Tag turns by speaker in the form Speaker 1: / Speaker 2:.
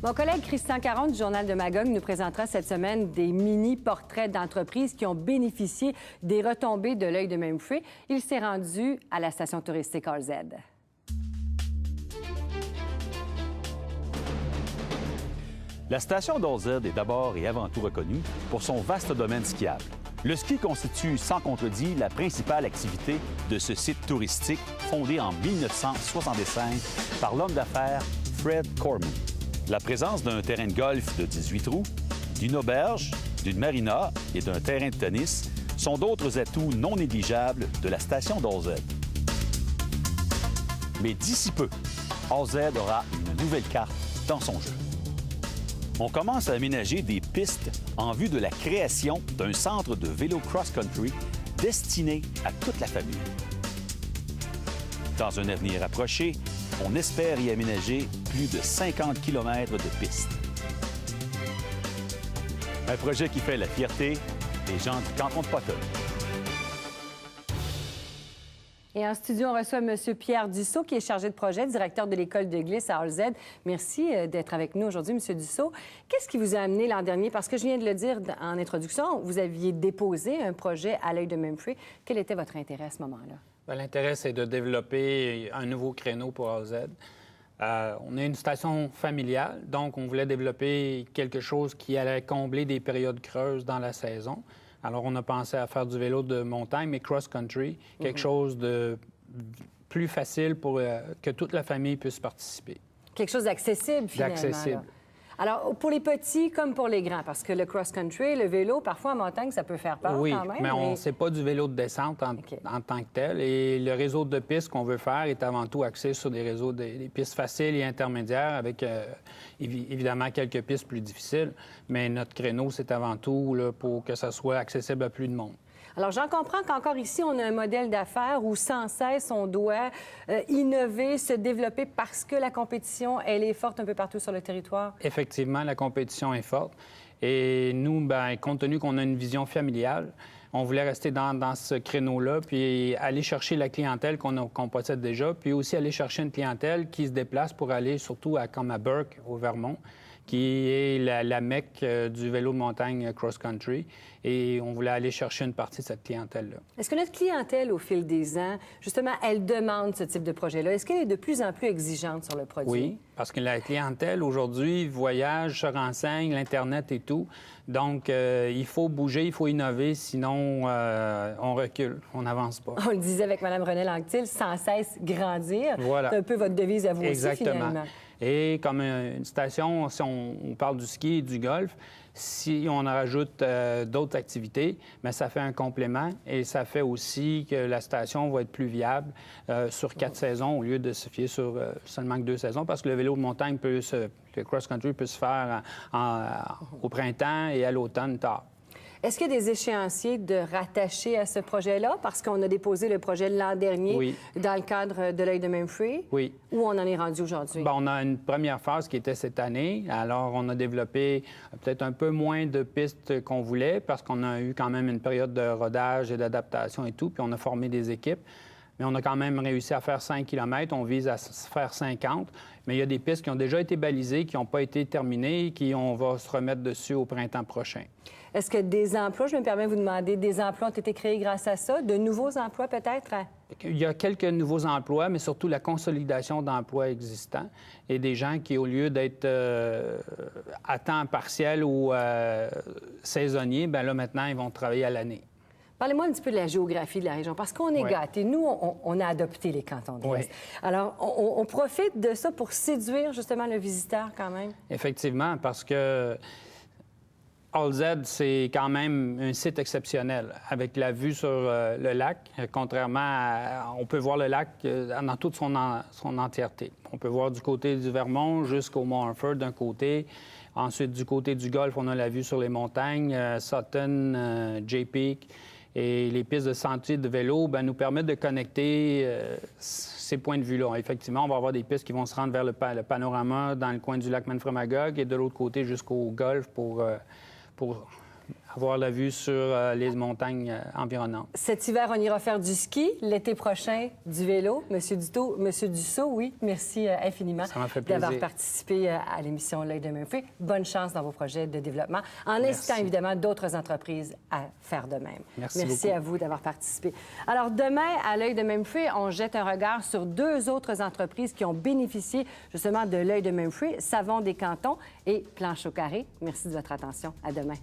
Speaker 1: Mon collègue Christian Caron du Journal de Magog nous présentera cette semaine des mini-portraits d'entreprises qui ont bénéficié des retombées de l'œil de Memphrey. Il s'est rendu à la station touristique RZ.
Speaker 2: La station d'RZ est d'abord et avant tout reconnue pour son vaste domaine skiable. Le ski constitue sans contredit la principale activité de ce site touristique fondé en 1965 par l'homme d'affaires Fred Corman. La présence d'un terrain de golf de 18 trous, d'une auberge, d'une marina et d'un terrain de tennis sont d'autres atouts non négligeables de la station d'RZ. Mais d'ici peu, RZ aura une nouvelle carte dans son jeu. On commence à aménager des pistes en vue de la création d'un centre de vélo cross-country destiné à toute la famille. Dans un avenir approché, on espère y aménager plus de 50 km de pistes. Un projet qui fait la fierté des gens du canton de Potton.
Speaker 1: Et en studio, on reçoit M. Pierre Dussault, qui est chargé de projet, directeur de l'école de glisse à RZ. Merci d'être avec nous aujourd'hui, M. Dussault. Qu'est-ce qui vous a amené l'an dernier? Parce que je viens de le dire en introduction, vous aviez déposé un projet à l'œil de Memphrey. Quel était votre intérêt à ce moment-là?
Speaker 3: Bien, l'intérêt, c'est de développer un nouveau créneau pour RZ. On est une station familiale, donc on voulait développer quelque chose qui allait combler des périodes creuses dans la saison. Alors, on a pensé à faire du vélo de montagne, mais cross-country, quelque chose de plus facile pour que toute la famille puisse participer.
Speaker 1: Quelque chose d'accessible, finalement.
Speaker 3: D'accessible.
Speaker 1: Alors, pour les petits comme pour les grands, parce que le cross-country, le vélo, parfois en montagne, ça peut faire peur
Speaker 3: oui,
Speaker 1: quand même.
Speaker 3: mais c'est pas du vélo de descente en tant que tel. Et le réseau de pistes qu'on veut faire est avant tout axé sur des réseaux, des pistes faciles et intermédiaires avec évidemment quelques pistes plus difficiles. Mais notre créneau, c'est avant tout là, pour que ça soit accessible à plus de monde.
Speaker 1: Alors, j'en comprends qu'encore ici, on a un modèle d'affaires où sans cesse, on doit innover, se développer parce que la compétition, elle est forte un peu partout sur le territoire.
Speaker 3: Effectivement, la compétition est forte. Et nous, bien, compte tenu qu'on a une vision familiale, on voulait rester dans ce créneau-là, puis aller chercher la clientèle qu'on possède déjà, puis aussi aller chercher une clientèle qui se déplace pour aller surtout comme à Burke, au Vermont, qui est la mecque du vélo de montagne cross-country. Et on voulait aller chercher une partie de cette clientèle-là.
Speaker 1: Est-ce que notre clientèle, au fil des ans, justement, elle demande ce type de projet-là? Est-ce qu'elle est de plus en plus exigeante sur le produit?
Speaker 3: Oui, parce que la clientèle, aujourd'hui, voyage, se renseigne, l'Internet et tout. Donc, il faut bouger, il faut innover, sinon on recule, on n'avance pas.
Speaker 1: On le disait avec Mme Renée Lanctil, sans cesse grandir.
Speaker 3: Voilà.
Speaker 1: C'est un peu votre devise à vous
Speaker 3: Exactement.
Speaker 1: aussi, finalement.
Speaker 3: Et comme une station, si on parle du ski et du golf, si on en rajoute d'autres activités, bien, ça fait un complément et ça fait aussi que la station va être plus viable sur 4 saisons au lieu de se fier sur seulement que 2 saisons, parce que le vélo de montagne le cross-country peut se faire au printemps et à l'automne tard.
Speaker 1: Est-ce qu'il y a des échéanciers de rattacher à ce projet-là? Parce qu'on a déposé le projet l'an dernier dans le cadre de l'œil de Memphrey.
Speaker 3: Oui.
Speaker 1: Où on en est rendu aujourd'hui?
Speaker 3: Bien, on a une première phase qui était cette année. Alors, on a développé peut-être un peu moins de pistes qu'on voulait parce qu'on a eu quand même une période de rodage et d'adaptation et tout, puis on a formé des équipes. Mais on a quand même réussi à faire 5 km. On vise à faire 50. Mais il y a des pistes qui ont déjà été balisées, qui n'ont pas été terminées et on va se remettre dessus au printemps prochain.
Speaker 1: Est-ce que des emplois, je me permets de vous demander, des emplois ont été créés grâce à ça? De nouveaux emplois peut-être?
Speaker 3: Il y a quelques nouveaux emplois, mais surtout la consolidation d'emplois existants et des gens qui, au lieu d'être à temps partiel ou saisonniers, bien là, maintenant, ils vont travailler à l'année.
Speaker 1: Parlez-moi un petit peu de la géographie de la région, parce qu'on est gâtés. Nous, on a adopté les cantons de l'Est. Alors, on profite de ça pour séduire justement le visiteur quand même? Effectivement,
Speaker 3: parce que RZ, c'est quand même un site exceptionnel, avec la vue sur le lac. Contrairement à... On peut voir le lac dans toute son entièreté. On peut voir du côté du Vermont jusqu'au Mont Harford d'un côté. Ensuite, du côté du golfe, on a la vue sur les montagnes, Sutton, Jay-Peak. Et les pistes de sentiers de vélo nous permettent de connecter ces points de vue-là. Effectivement, on va avoir des pistes qui vont se rendre vers le panorama dans le coin du lac Manfred-Magog et de l'autre côté jusqu'au golfe pour avoir la vue sur les montagnes environnantes.
Speaker 1: Cet hiver, on ira faire du ski. L'été prochain, du vélo. Monsieur Dussault, oui, merci infiniment
Speaker 3: Ça m'a fait plaisir.
Speaker 1: d'avoir participé à l'émission L'œil de Memphis. Bonne chance dans vos projets de développement, en incitant évidemment d'autres entreprises à faire de même.
Speaker 3: Merci
Speaker 1: beaucoup. À vous d'avoir participé. Alors, demain, à L'œil de Memphis, on jette un regard sur 2 autres entreprises qui ont bénéficié justement de L'œil de Memphis, Savon des Cantons et Planche au carré. Merci de votre attention. À demain.